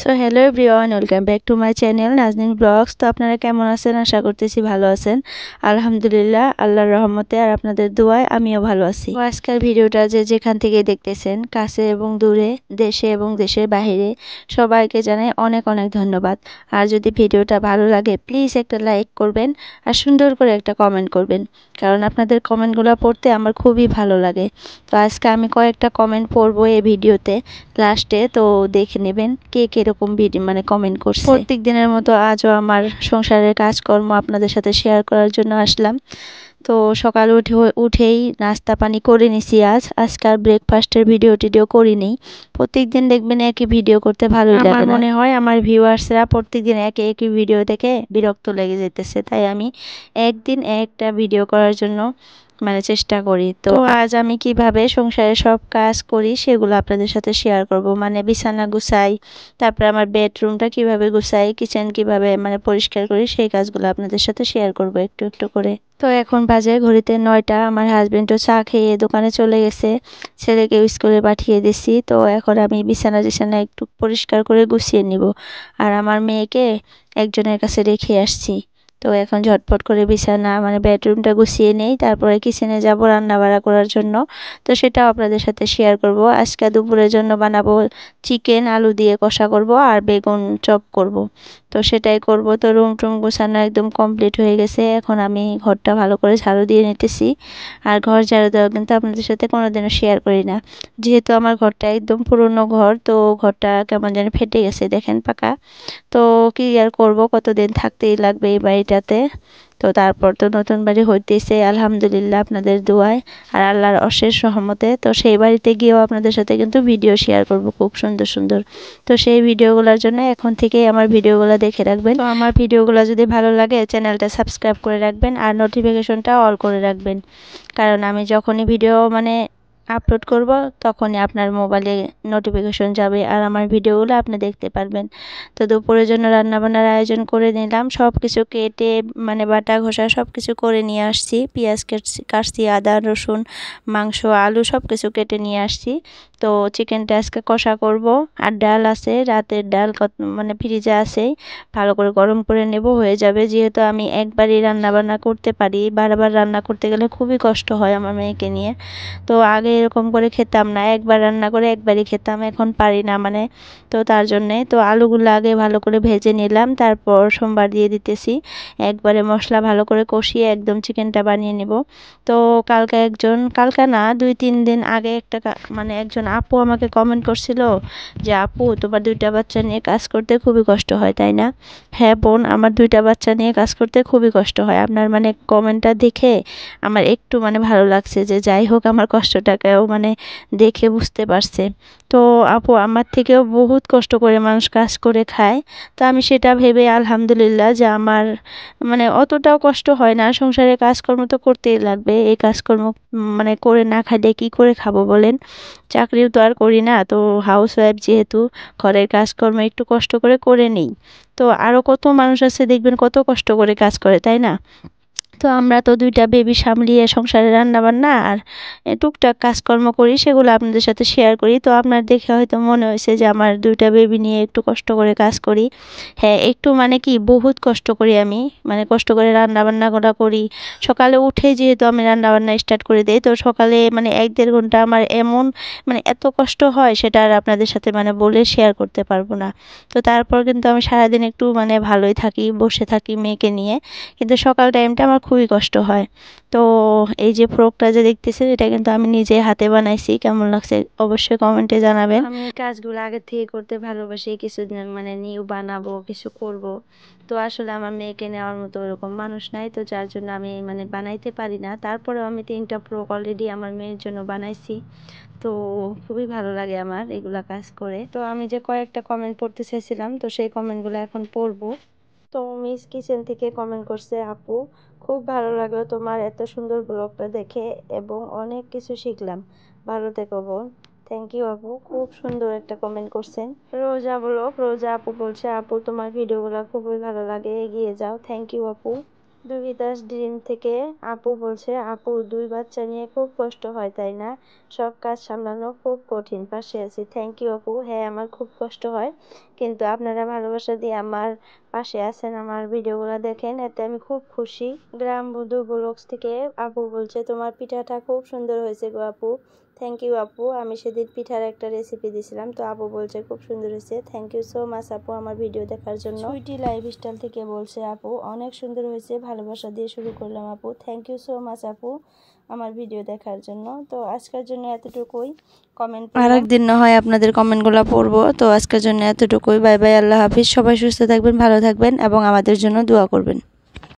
So hello everyone, welcome back to my channel Nazneen blogs. তো আপনারা কেমন আছেন? আশা করতেছি ভালো আছেন। আলহামদুলিল্লাহ, আল্লাহর রহমতে আর আপনাদের দোয়ায় আমিও ভালো আছি। তো আজকের ভিডিওটা যে যেখান থেকে দেখতেছেন, কাছে এবং দূরে, দেশে এবং দেশের বাইরে, সবাইকে জানাই অনেক অনেক ধন্যবাদ। আর যদি ভিডিওটা ভালো লাগে প্লিজ একটা লাইক করবেন আর সুন্দর করে একটা কমেন্ট করবেন, কারণ আপনাদের কমেন্টগুলো পড়তে আমার খুবই ভালো লাগে। তো আজকে আমি কয়েকটা কমেন্ট পড়বো এই ভিডিওতে লাস্টে, তো দেখে নেবেন কে কিরকম ভিডিও মানে কমেন্ট করছে। প্রত্যেক দিনের মতো আজও আমার সংসারের কাজকর্ম আপনাদের সাথে শেয়ার করার জন্য আসলাম। তো সকালে উঠেই নাস্তা পানি করে নিছি। আজকাল ব্রেকফাস্টের ভিডিও টিডিও করিনি। প্রত্যেকদিন দেখবেন একই ভিডিও করতে ভালোই লাগে না। আমার মনে হয় আমার ভিউয়ার্সরা প্রত্যেকদিন একই ভিডিও দেখে বিরক্ত লেগে যেতেছে, তাই আমি একদিন একটা ভিডিও করার জন্য চেষ্টা করি। তো আজ আমি কিভাবে সংসারে সব কাজ করি সেগুলো আপনাদের সাথে শেয়ার করব। বিছানা গুছাই, তারপরে আমার বেডরুমটা কিভাবে গুছাই, কিচেন কিভাবে পরিষ্কার করি, সেই কাজগুলো আপনাদের সাথে শেয়ার করব একটু একটু করে। তো এখন বাজে ঘড়িতে 9টা। আমার হাজবেন্ডও চা খেয়ে দোকানে চলে গেছে, ছেলেকে স্কুলে পাঠিয়ে দিছি। তো এখন আমি বিছানা টিছানা একটু পরিষ্কার করে গুছিয়ে নিব, আর আমার মেয়েকে একজনের কাছে রেখে আসছি। তো এখন ঝটপট করে বিছানা বেডরুমটা গুছিয়ে নেই, তারপরে কিচেনে যাব রান্না বাড়া করার জন্য। তো সেটাও আপনাদের সাথে শেয়ার করব। আজকে দুপুরের জন্য বানাবো চিকেন, আলু দিয়ে কষা করব আর বেগুন চপ করব। তো সেটাই করব। তো রুম টুম গোছানো একদম কমপ্লিট হয়ে গেছে। এখন আমি ঘরটা ভালো করে ঝাড়ু দিয়ে নিতেছি। আর ঘর ঝাড়ু দেওয়া কিন্তু আপনাদের সাথে কোনোদিনও শেয়ার করি না, যেহেতু আমার ঘরটা একদম পুরনো ঘর। তো ঘরটা কেমন যেন ফেটে গেছে, দেখেন পাকা। তো কি আর করব, কতদিন থাকতেই লাগবে এই বাড়িটাতে। তো তারপর তো নতুন বাড়ি হইতেছে আলহামদুলিল্লাহ আপনাদের দোয়ায় আর আল্লাহর অশেষ রহমতে। তো সেই বাড়িতে গিয়েও আপনাদের সাথে কিন্তু ভিডিও শেয়ার করব খুব সুন্দর সুন্দর। তো সেই ভিডিওগুলোর জন্য এখন থেকেই আমার ভিডিওগুলো দেখে রাখবেন। তো আমার ভিডিওগুলো যদি ভালো লাগে চ্যানেলটা সাবস্ক্রাইব করে রাখবেন আর নোটিফিকেশনটা অল করে রাখবেন, কারণ আমি যখনই ভিডিও আপলোড করব তখনই আপনার মোবাইলে নোটিফিকেশন যাবে আর আমার ভিডিওগুলো আপনি দেখতে পারবেন। তো দুপুরের জন্য রান্নাবান্নার আয়োজন করে নিলাম, সব কিছু কেটে বাটা ঘষা সব কিছু করে নিয়ে আসছি। পেঁয়াজ কাটছি, আদা রসুন, মাংস, আলু সব কিছু কেটে নিয়ে আসছি। তো চিকেনটা আজকে কষা করব। আর ডাল আছে, রাতের ডাল ফ্রিজে আছে, ভালো করে গরম করে নেব, হয়ে যাবে। যেহেতু আমি একবারই রান্না বান্না করতে পারি, বারবার রান্না করতে গেলে খুবই কষ্ট হয় আমার মেয়েকে নিয়ে। তো আগে এরকম করে খেতাম না, একবার রান্না করে একবারই খেতাম, এখন পারি না তো তার জন্যে তো আলুগুলো আগে ভালো করে ভেজে নিলাম, তারপর সোমবার দিয়ে দিতেছি। একবারে মশলা ভালো করে কষিয়ে একদম চিকেনটা বানিয়ে নেব। তো কালকে না 2-3 দিন আগে একজন আপু আমাকে কমেন্ট করছিল যে আপু, তোমার 2টা বাচ্চা নিয়ে কাজ করতে খুবই কষ্ট হয় তাই না? হ্যাঁ বোন, আমার 2টা বাচ্চা নিয়ে কাজ করতে খুবই কষ্ট হয়। আপনার কমেন্টটা দেখে আমার একটু ভালো লাগছে, যে যাই হোক আমার কষ্টটাকেও দেখে বুঝতে পারছে। তো আপু আমার থেকেও বহুত কষ্ট করে মানুষ কাজ করে খায়। তো আমি সেটা ভেবে আলহামদুলিল্লাহ যে আমার অতটাও কষ্ট হয় না। সংসারের কাজকর্ম তো করতেই লাগবে, এই কাজকর্ম করে না খাইলে কি করে খাবো বলেন? চাকরিও তো আর করি না, তো হাউস ওয়াইফ যেহেতু ঘরের কাজকর্ম একটু কষ্ট করে নিই। তো আরও কত মানুষ আছে দেখবেন কত কষ্ট করে কাজ করে, তাই না? তো আমরা তো 2টা বেবি সামলিয়ে সংসারে রান্না বান্না আর টুকটাক কাজকর্ম করি, সেগুলো আপনাদের সাথে শেয়ার করি। তো আপনার দেখে হয়তো মনে হয়েছে যে আমার 2টা বেবি নিয়ে একটু কষ্ট করে কাজ করি। হ্যাঁ, একটু কি বহুত কষ্ট করি আমি, কষ্ট করে রান্না বান্নাগুলো করি। সকালে উঠে যেহেতু আমি রান্না বান্না স্টার্ট করে দিই, তো সকালে 1-1.5 ঘন্টা আমার এমন এত কষ্ট হয়, সেটা আর আপনাদের সাথে বলে শেয়ার করতে পারবো না। তো তারপর কিন্তু আমি সারাদিন একটু ভালোই থাকি, বসে থাকি মেয়েকে নিয়ে, কিন্তু সকাল টাইমটা আমার খুবই কষ্ট হয়। তো এই যে ফ্রকটা যে দেখতেছেন, এটা কিন্তু আমি নিজে হাতে বানাইছি। কেমন লাগছে অবশ্যই কমেন্টে জানাবেন। আমি এই কাজগুলো আগে থেকে করতে ভালোবাসি, কিছুদিন নিউ বানাবো, কিছু করব। তো আসলে আমার মেয়েকে নেওয়ার মতো ওরকম মানুষ নাই, তো যার জন্য আমি বানাইতে পারি না। তারপরেও আমি 3টা ফ্রক অলরেডি আমার মেয়ের জন্য বানাইছি। তো খুবই ভালো লাগে আমার এগুলা কাজ করে। তো আমি যে কয়েকটা কমেন্ট পড়তে চাইছিলাম, তো সেই কমেন্টগুলো এখন পড়বো। তো মিস কিচেন থেকে কমেন্ট করছে, আপু খুব ভালো লাগলো তোমার এত সুন্দর ব্লগটা দেখে এবং অনেক কিছু শিখলাম, ভালো থেকো বোন। থ্যাংক ইউ আপু, খুব সুন্দর একটা কমেন্ট করছেন। রোজা আপু বলছে, আপু তোমার ভিডিওগুলো খুবই ভালো লাগে, এগিয়ে যাও। থ্যাংক ইউ আপু। দুবিদাস ড্রিম থেকে আপু বলছে, আপু 2 বাচ্চা নিয়ে খুব কষ্ট হয় তাই না? সব কাজ সামলানো খুব কঠিন, পাশে আছি। থ্যাংক ইউ আপু। হ্যাঁ, আমার খুব কষ্ট হয়, কিন্তু আপনারা ভালোবাসা দিয়ে আমার পাশে আছেন, আমার ভিডিওগুলো দেখেন, এতে আমি খুব খুশি। গ্রাম বধূ ব্লগস থেকে আপু বলছে তোমার পিঠাটা খুব সুন্দর হয়েছে গো আপু। থ্যাংক ইউ আপু। আমি সেদিন পিঠার একটা রেসিপি দিয়েছিলাম, তো আপু বলছে খুব সুন্দর হয়েছে। থ্যাংক ইউ সো মাচ আপু আমার ভিডিও দেখার জন্য। সুইটি লাইফস্টাইল থেকে বলছে আপু অনেক সুন্দর হয়েছে, ভালোবাসা দিয়ে শুরু করলাম আপু। থ্যাংক ইউ সো মাচ আপু আমার ভিডিও দেখার জন্য। তো আজকের জন্য এতটুকুই। কমেন্ট আর একদিন না হয় আপনাদের কমেন্টগুলো পড়বো। তো আজকের জন্য এতটুকুই। বাই বাই, আল্লাহ হাফিজ। সবাই সুস্থ থাকবেন, ভালো থাকবেন এবং আমাদের জন্য দোয়া করবেন।